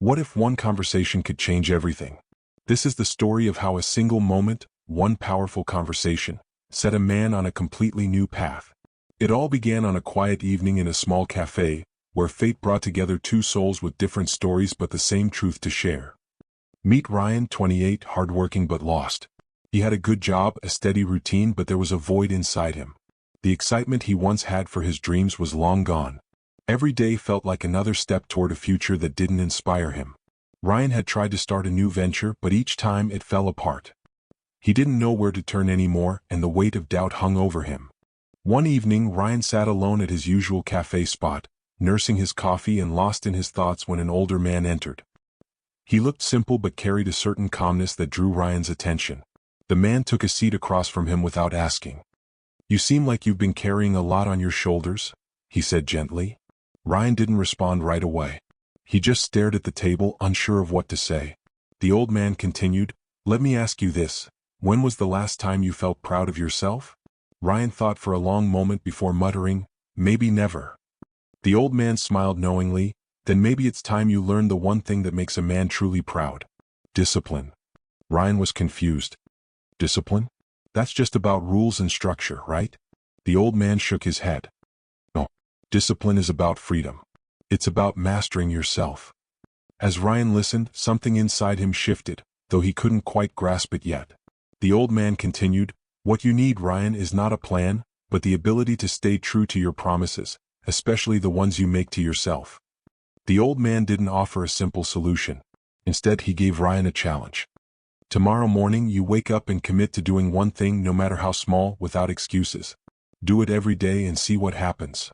What if one conversation could change everything? This is the story of how a single moment, one powerful conversation, set a man on a completely new path. It all began on a quiet evening in a small café, where fate brought together two souls with different stories but the same truth to share. Meet Ryan, 28, hardworking but lost. He had a good job, a steady routine, but there was a void inside him. The excitement he once had for his dreams was long gone. Every day felt like another step toward a future that didn't inspire him. Ryan had tried to start a new venture, but each time it fell apart. He didn't know where to turn anymore, and the weight of doubt hung over him. One evening, Ryan sat alone at his usual cafe spot, nursing his coffee and lost in his thoughts when an older man entered. He looked simple but carried a certain calmness that drew Ryan's attention. The man took a seat across from him without asking. "You seem like you've been carrying a lot on your shoulders," he said gently. Ryan didn't respond right away. He just stared at the table, unsure of what to say. The old man continued, "Let me ask you this. When was the last time you felt proud of yourself?" Ryan thought for a long moment before muttering, "Maybe never." The old man smiled knowingly. "Then maybe it's time you learned the one thing that makes a man truly proud. Discipline." Ryan was confused. "Discipline? That's just about rules and structure, right?" The old man shook his head. "No. Discipline is about freedom. It's about mastering yourself." As Ryan listened, something inside him shifted, though he couldn't quite grasp it yet. The old man continued, "What you need, Ryan, is not a plan, but the ability to stay true to your promises, especially the ones you make to yourself." The old man didn't offer a simple solution. Instead, he gave Ryan a challenge. "Tomorrow morning you wake up and commit to doing one thing, no matter how small, without excuses. Do it every day and see what happens."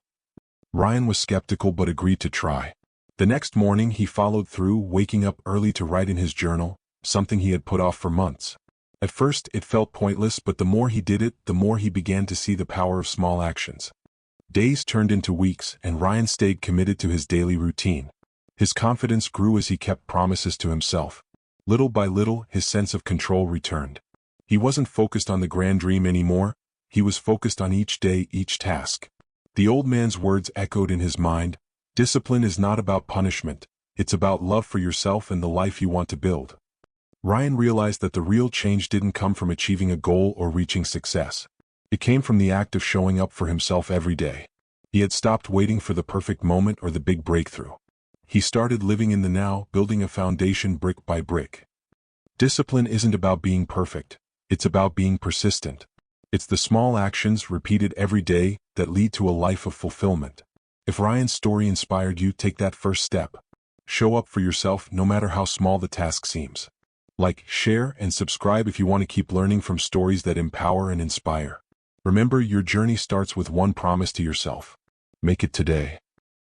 Ryan was skeptical but agreed to try. The next morning he followed through, waking up early to write in his journal, something he had put off for months. At first it felt pointless, but the more he did it, the more he began to see the power of small actions. Days turned into weeks, and Ryan stayed committed to his daily routine. His confidence grew as he kept promises to himself. Little by little, his sense of control returned. He wasn't focused on the grand dream anymore. He was focused on each day, each task. The old man's words echoed in his mind. Discipline is not about punishment. It's about love for yourself and the life you want to build. Ryan realized that the real change didn't come from achieving a goal or reaching success. It came from the act of showing up for himself every day. He had stopped waiting for the perfect moment or the big breakthrough. He started living in the now, building a foundation brick by brick. Discipline isn't about being perfect. It's about being persistent. It's the small actions repeated every day that lead to a life of fulfillment. If Ryan's story inspired you, take that first step. Show up for yourself no matter how small the task seems. Like, share, and subscribe if you want to keep learning from stories that empower and inspire. Remember, your journey starts with one promise to yourself. Make it today.